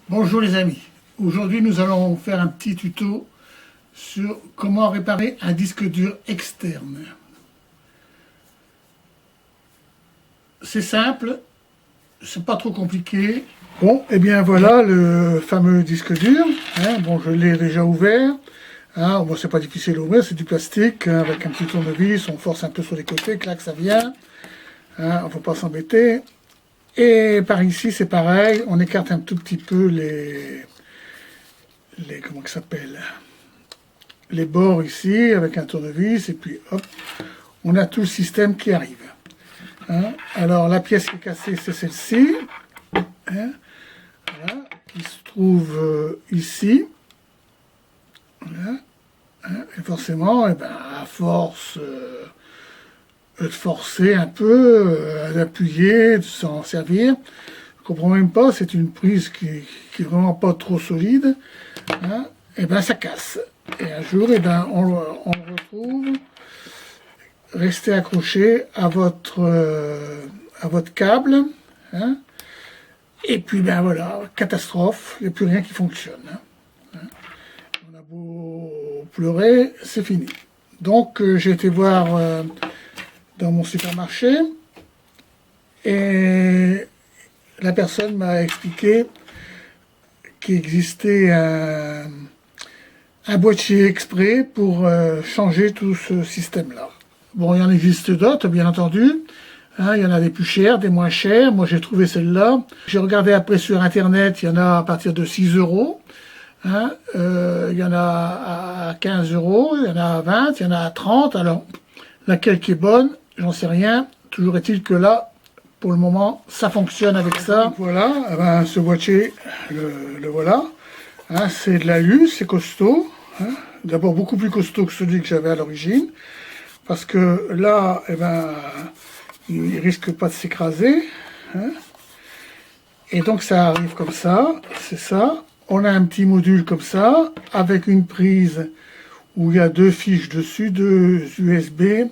Bonjour les amis, aujourd'hui nous allons faire un petit tuto sur comment réparer un disque dur externe. C'est simple, c'est pas trop compliqué. Bon, et bien voilà le fameux disque dur. Bon, je l'ai déjà ouvert. Bon, c'est pas difficile à ouvrir, c'est du plastique avec un petit tournevis, on force un peu sur les côtés, clac, ça vient. On ne faut pas s'embêter. Et par ici, c'est pareil, on écarte un tout petit peu comment ça s'appelle, les bords ici avec un tournevis, et puis hop, on a tout le système qui arrive. Alors la pièce qui est cassée, c'est celle-ci, voilà, qui se trouve ici. Voilà, et forcément, à force de forcer un peu, d'appuyer, de s'en servir. Je comprends même pas, c'est une prise qui est vraiment pas trop solide. Et ça casse. Et un jour, on le retrouve resté accroché à votre câble. Et puis voilà, catastrophe, il n'y a plus rien qui fonctionne. On a beau pleurer, c'est fini. Donc j'ai été voir dans mon supermarché et la personne m'a expliqué qu'il existait un boîtier exprès pour changer tout ce système-là. Bon, il y en existe d'autres, bien entendu. Il y en a des plus chers, des moins chers. Moi, j'ai trouvé celle-là. J'ai regardé après sur Internet, il y en a à partir de 6 euros. Il y en a à 15 euros, il y en a à 20, il y en a à 30. Alors, laquelle qui est bonne, j'en sais rien. Toujours est-il que là, pour le moment, ça fonctionne avec ça. Voilà, ce boîtier, le voilà. C'est de l'alu, c'est costaud. D'abord beaucoup plus costaud que celui que j'avais à l'origine. Parce que là, il risque pas de s'écraser. Et donc ça arrive comme ça, c'est ça. On a un petit module comme ça, avec une prise où il y a deux fiches dessus, deux USB,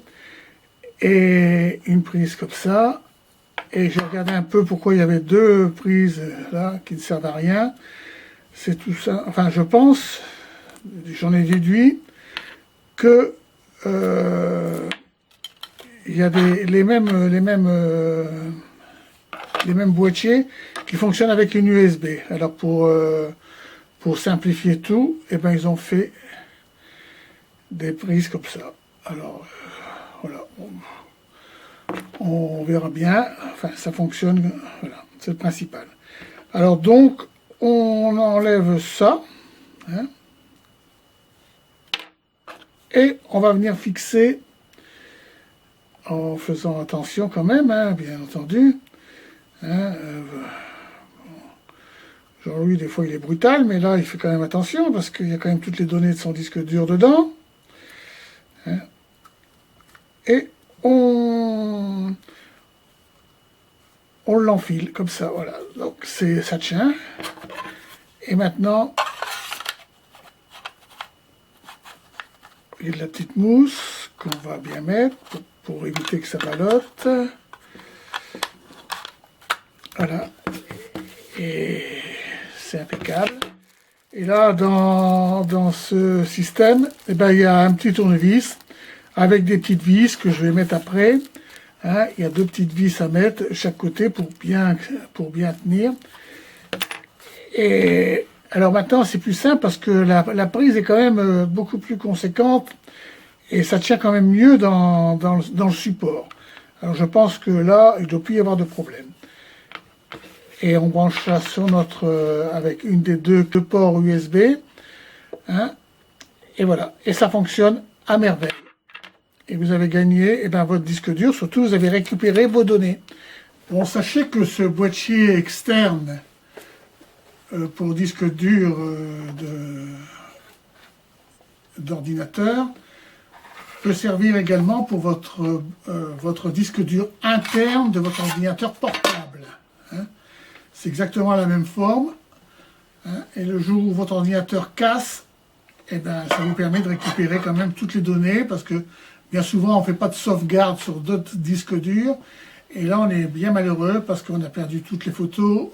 et une prise comme ça. Et j'ai regardé un peu pourquoi il y avait deux prises là qui ne servent à rien. C'est tout ça. Enfin, je pense, j'en ai déduit que il y a les mêmes boîtiers qui fonctionnent avec une USB. Alors pour simplifier tout, ils ont fait des prises comme ça. Alors voilà, on verra bien. Enfin, ça fonctionne. Voilà, c'est le principal. Alors donc, on enlève ça. Et on va venir fixer, en faisant attention quand même, bien entendu. Jean-Louis, des fois, il est brutal, mais là, il fait quand même attention, parce qu'il y a quand même toutes les données de son disque dur dedans. Et on l'enfile, comme ça, voilà. Donc, ça tient. Et maintenant, il y a de la petite mousse qu'on va bien mettre pour éviter que ça ballotte. Voilà. Et c'est impeccable. Et là, dans ce système, il y a un petit tournevis avec des petites vis que je vais mettre après. Il y a deux petites vis à mettre chaque côté pour bien tenir. Et alors maintenant, c'est plus simple parce que la prise est quand même beaucoup plus conséquente et ça tient quand même mieux dans le support. Alors je pense que là, il ne doit plus y avoir de problème. Et on branche ça sur avec une des deux ports USB. Et voilà. Et ça fonctionne à merveille. Et vous avez gagné votre disque dur. Surtout, vous avez récupéré vos données. Bon, sachez que ce boîtier externe pour disque dur d'ordinateur peut servir également pour votre disque dur interne de votre ordinateur portable. C'est exactement la même forme. Et le jour où votre ordinateur casse, ça vous permet de récupérer quand même toutes les données, parce que bien souvent on ne fait pas de sauvegarde sur d'autres disques durs. Et là on est bien malheureux parce qu'on a perdu toutes les photos,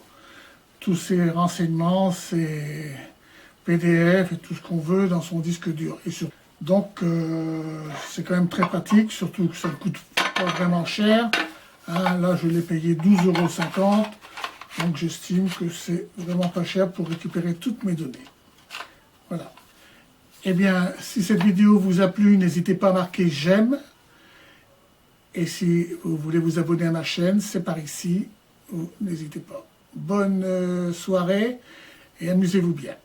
tous ces renseignements, ces PDF et tout ce qu'on veut dans son disque dur. Donc c'est quand même très pratique, surtout que ça ne coûte pas vraiment cher. Hein, là je l'ai payé 12,50 €, donc j'estime que c'est vraiment pas cher pour récupérer toutes mes données. Voilà. Eh bien, si cette vidéo vous a plu, n'hésitez pas à marquer j'aime. Et si vous voulez vous abonner à ma chaîne, c'est par ici. N'hésitez pas. Bonne soirée et amusez-vous bien.